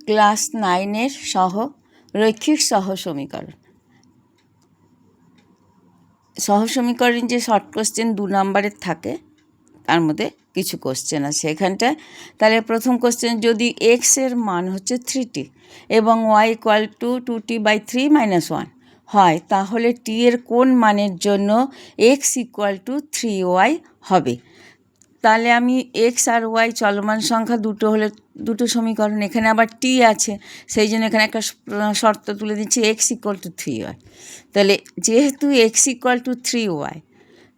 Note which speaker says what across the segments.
Speaker 1: Class 9-এর রৈখিক সহ সমীকরণ যে শর্ট কোশ্চেন 2 নম্বরের থাকে, তার মধ্যে কিছু কোশ্চেন আছে এখানটায়। তাহলে প্রথম কোশ্চেন, যদি এক্স এর মান হচ্ছে 3t এবং ওয়াই ইকুয়াল টু 2t/3 - 1 হয়, তাহলে টি এর কোন মানের জন্য এক্স ইকুয়াল টু 3y হবে। তাহলে আমি এক্স আর ওয়াই চলমান সংখ্যা দুটো হলে দুটো সমীকরণ, এখানে আবার টি আছে, সেই জন্য এখানে একটা শর্ত তুলে দিচ্ছি, এক্স ইকুয়াল টু 3y। তাহলে যেহেতু এক্স ইকুয়াল টু 3y,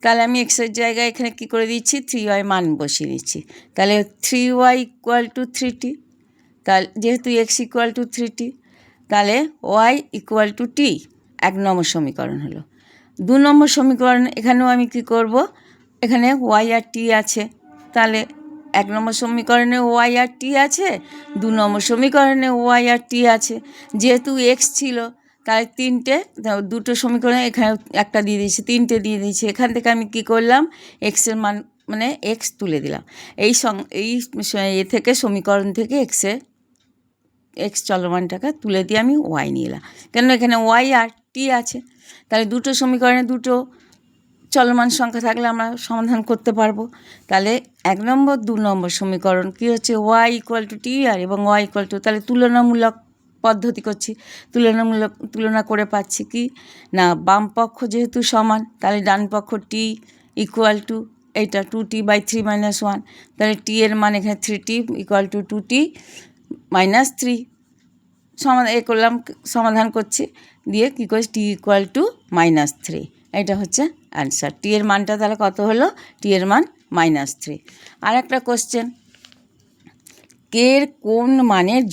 Speaker 1: তাহলে আমি এক্সের জায়গায় এখানে কী করে দিচ্ছি, 3y মান বসিয়ে দিচ্ছি। তাহলে 3y ইকুয়াল টু 3t। তাহলে যেহেতু এক্স ইকুয়াল টু 3t, তাহলে ওয়াই ইকুয়াল টু টি, 1 নম্বর সমীকরণ হলো। 2 নম্বর সমীকরণ, এখানেও আমি কি করব, এখানে ওয়াই আর টি আছে, তাহলে 1 নম্বর সমীকরণে ওয়াই আর টি আছে, 2 নম্বর সমীকরণে ওয়াই আর টি আছে। যেহেতু এক্স ছিল, তাহলে দুটো সমীকরণে এখানে একটা দিয়ে দিয়েছি, 3টে দিয়ে দিয়েছি। এখান থেকে আমি কি করলাম, এক্সের মান মানে এক্স তুলে দিলাম। এই থেকে সমীকরণ থেকে এক্স চলমানটাকে তুলে দিয়ে আমি ওয়াই নিয়ে এলাম, কেন এখানে ওয়াই আর টি আছে। তাহলে দুটো সমীকরণে দুটো চলমান সংখ্যা থাকলে আমরা সমাধান করতে পারবো। তাহলে 1 নম্বর 2 নম্বর সমীকরণ কী হচ্ছে, ওয়াই ইকুয়াল টু টি আর এবং ওয়াই ইকুয়াল টু, তাহলে তুলনামূলক পদ্ধতি করছি, তুলনা করে পাচ্ছি কি না, বাম পক্ষ যেহেতু সমান, তাহলে ডান পক্ষ টি ইকুয়াল টু এইটা 2t/3 - 1, তাহলে টি এর মান এখানে 3t ইকুয়াল টু 2t - 3 সমাধান করছি, দিয়ে কী করছি, টি ইকুয়াল টু -3, এটা হচ্ছে অ্যান্সার। টি এর মানটা তাহলে কত হলো, টি এর মান -3। আর একটা কোশ্চেন, কে এর কোন মানের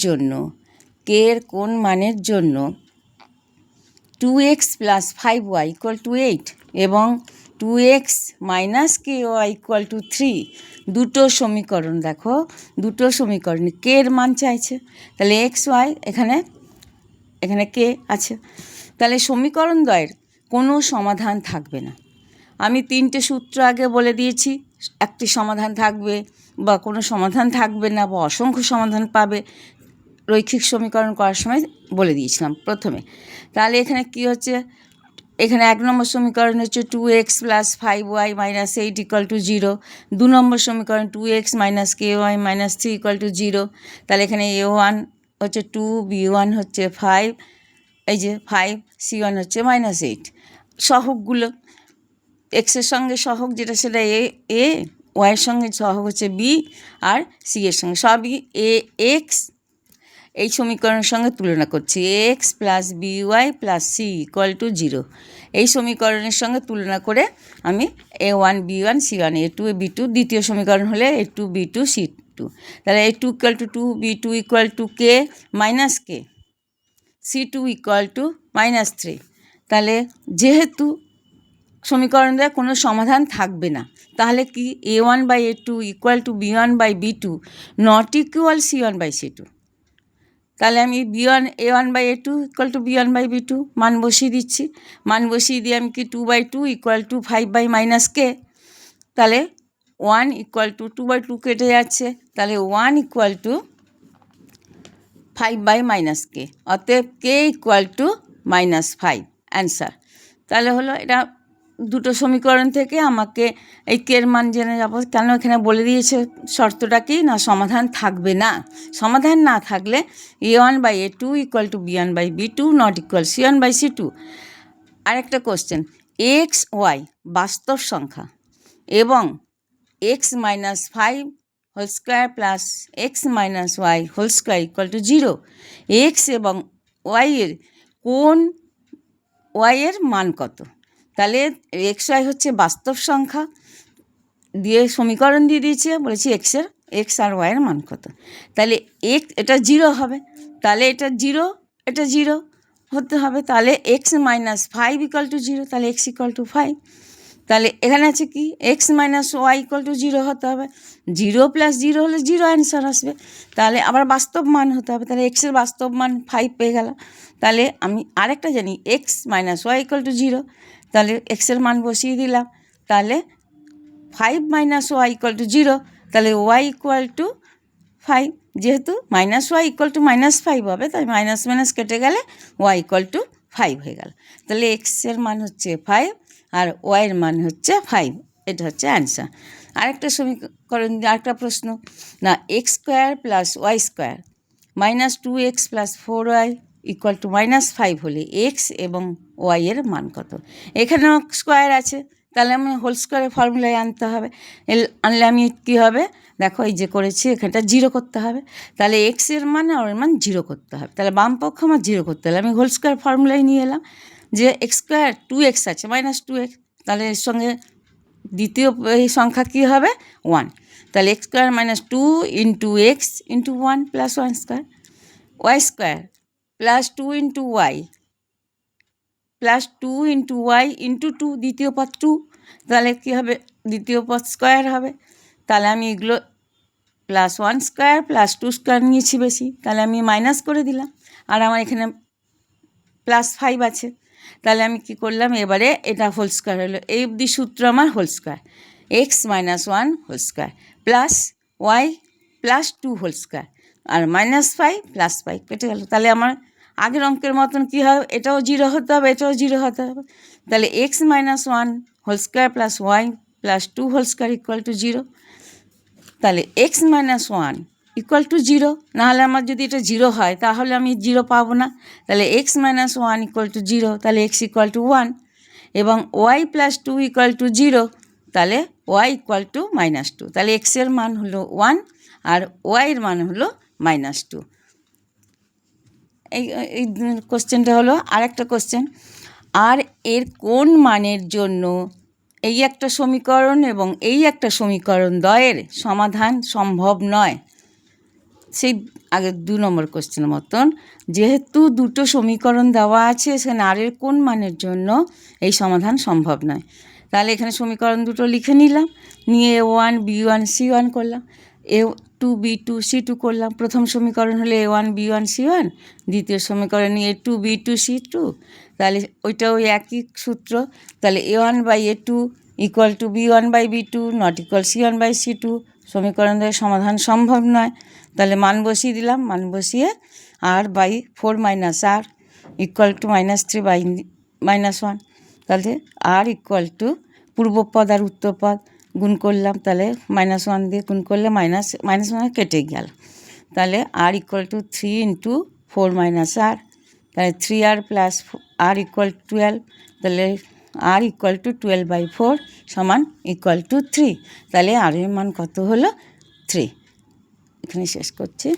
Speaker 1: জন্য 2x + 5y = 8 এবং 2x - ky = 3, দুটো সমীকরণ দেখো, দুটো সমীকরণে কে এর মান চাইছে। তাহলে এক্স ওয়াই, এখানে কে আছে, তাহলে সমীকরণ দ্বয়ের কোনো সমাধান থাকবে না। আমি 3টে সূত্র আগে বলে দিয়েছি, একটি সমাধান থাকবে বা কোনো সমাধান থাকবে না বা অসংখ্য সমাধান পাবে, রৈখিক সমীকরণ করার সময় বলে দিয়েছিলাম প্রথমে। তাহলে এখানে কি হচ্ছে, এখানে 1 নম্বর সমীকরণ হচ্ছে 2x + 5y - 8 = 0। 2 নম্বর সমীকরণ 2x - ky - 3 = 0। তাহলে এখানে a1 হচ্ছে 2, b1 হচ্ছে 5, এই যে 5, c1 হচ্ছে -8। সহগগুলো, এক্সের সঙ্গে সহগ যেটা সেটা এ, ওয়াইয়ের সঙ্গে সহগ হচ্ছে বি, আর সি এর সঙ্গে সবই এক্স। এই সমীকরণের সঙ্গে তুলনা করছি, এক্স + by + c = 0। এই সমীকরণের সঙ্গে তুলনা করে আমি a1 b1 c1 a2 b2, দ্বিতীয় সমীকরণ হলে a2 b2 c2, তাহলে a2 = 2, b2 = k - k, c2 = -3। তাহলে যেহেতু সমীকরণ দেওয়া কোনো সমাধান থাকবে না, তাহলে কি a1/a2 = b1/b2 not equal c1/c2। তাহলে আমি a1/a2 = b1/b2 মান বসিয়ে দিচ্ছি, মান বসিয়ে দিয়ে আমি কি 2/2 = 5/-k, তাহলে 1 = 2/2 কেটে যাচ্ছে, তাহলে 1 = 5/-k, অতএব k = -5 অ্যান্সার। তাহলে হলো এটা দুটো সমীকরণ থেকে আমাকে এই কের মান জেনে যাবো। কেন এখানে বলে দিয়েছে শর্তটা কি না, সমাধান থাকবে না। সমাধান না থাকলে a1/a2 = b1/b2 not equal c1/c2। আরেকটা কোশ্চেন, এক্স ওয়াই বাস্তব সংখ্যা এবং x - 5² + x - y² = 0, এক্স এবং ওয়াইয়ের কোন ওয়াইয়ের মান কত। তাহলে এক্স ওয়াই হচ্ছে বাস্তব সংখ্যা, দিয়ে সমীকরণ দিয়ে দিয়েছে, বলেছি এক্স আর ওয়াইয়ের মান কত। তাহলে এটা 0 হবে, তাহলে এটা 0 হতে হবে, তাহলে x - 5 = 0, তাহলে x = 5। তাহলে এখানে আছে কি, x - y = 0 হতে হবে, 0 + 0 হলে 0 অ্যান্সার আসবে। তাহলে আবার বাস্তব মান হতে হবে, তাহলে এক্সের বাস্তব মান 5 পেয়ে গেলাম। তাহলে আমি আরেকটা জানি, x - y = 0, তাহলে এক্সের মান বসিয়ে দিলাম, তাহলে 5 - y = 0, তাহলে y = ফাইভ, যেহেতু minus y equal to minus five হবে, তাই মাইনাস মাইনাস কেটে গেলে ওয়াই ইকুয়াল টু ফাইভ হয়ে গেল। তাহলে এক্সের মান হচ্ছে ফাইভ আর ওয়াইয়ের মান হচ্ছে ফাইভ, এটা হচ্ছে অ্যান্সার। আরেকটা সমীকরণ, আরেকটা প্রশ্ন না, x square plus y square minus 2x plus 4y equal to minus five হলে এক্স এবং ওয়াইয়ের মান কত? এখানেও স্কোয়ার আছে, তাহলে আমি হোল স্কোয়ারের ফর্মুলায় আনতে হবে। আনলে আমি কী হবে, দেখো এই যে করেছি এখানটা জিরো করতে হবে, তাহলে এক্সের মান আর ওর মান জিরো করতে হবে, তাহলে বাম পক্ষ আমার জিরো করতে হবে। আমি হোল স্কোয়ার ফর্মুলায় নিয়ে এলাম যে এক্স স্কোয়ার 2x আছে মাইনাস 2x, তাহলে এর সঙ্গে দ্বিতীয় এই সংখ্যা কী হবে 1, তাহলে x square minus 2 into x into 1 plus 1 square, y square plus 2 into y plus 2 into y into 2, দ্বিতীয় পদ 2, তাহলে কী হবে দ্বিতীয় পদ স্কোয়ার হবে। তাহলে আমি এগুলো প্লাস 1 স্কোয়ার প্লাস 2 স্কোয়ার নিয়েছি বেশি, তাহলে আমি মাইনাস করে দিলাম, আর আমার এখানে প্লাস 5 আছে, তাহলে আমি কি করলাম, এবারে এটা হোল স্কোয়ার হলো, এই অবধি সূত্র আমার whole square, X minus 1 whole square plus Y plus 2 whole square আর মাইনাস 5 প্লাস 5 কেটে গেল। তাহলে আমার আগের অঙ্কের মতন কী হবে, এটাও জিরো হতে হবে, এটাও জিরো হতে হবে, তাহলে x minus 1 whole square plus Y plus 2 whole square equal to zero. তাহলে x minus 1 equal to zero, নাহলে আমার যদি এটা জিরো হয় তাহলে আমি জিরো পাবো না, তাহলে x minus 1 equal to zero, তাহলে এক্স ইকুয়াল টু 1, এবং y plus 2 equal to zero, তাহলে ওয়াই ইকুয়াল টু মাইনাস 2, তাহলে এক্সের মান হলো 1 আর ওয়াইয়ের মান হলো মাইনাস 2। এই কোশ্চেনটা হলো আরেকটা কোশ্চেন, আর এর কোন মানের জন্য এই একটা সমীকরণ এবং এই একটা সমীকরণ দ্বয়ের সমাধান সম্ভব নয়? সেই আগের 2 নম্বর কোশ্চেনের মতন, যেহেতু দুটো সমীকরণ দেওয়া আছে, সেখানে আর এর কোন মানের জন্য এই সমাধান সম্ভব নয়, তাহলে এখানে সমীকরণ দুটো লিখে নিলাম, নিয়ে A1 B1 C1 করলাম, A2 B2 C2 করলাম। প্রথম সমীকরণ হলো A1 B1 C1, দ্বিতীয় সমীকরণ A2 B2 C2, তাহলে ওইটাও একই সূত্র, তাহলে A1 by A2 equal to B1 by B2 not equal C1 by C2, সমীকরণের সমাধান সম্ভব নয়। তাহলে মান বসিয়ে দিলাম, মান বসিয়ে আর বাই 4 মাইনাস আর equal to minus 3 by minus 1, তাহলে আর ইকুয়াল টু পূর্বপদ আর উত্তরপদ গুণ করলাম, তাহলে মাইনাস 1 দিয়ে গুণ করলে মাইনাস 1 কেটে গেল, তাহলে আর ইকুয়াল টু 3 ইন্টু 4 মাইনাস আর, তাহলে 3r প্লাস আর ইকুয়াল 12, তাহলে আর ইকুয়াল টু 12 বাই 4 সমান ইকুয়াল টু 3, তাহলে আর এর মান কত হলো 3। এখানে শেষ করছি।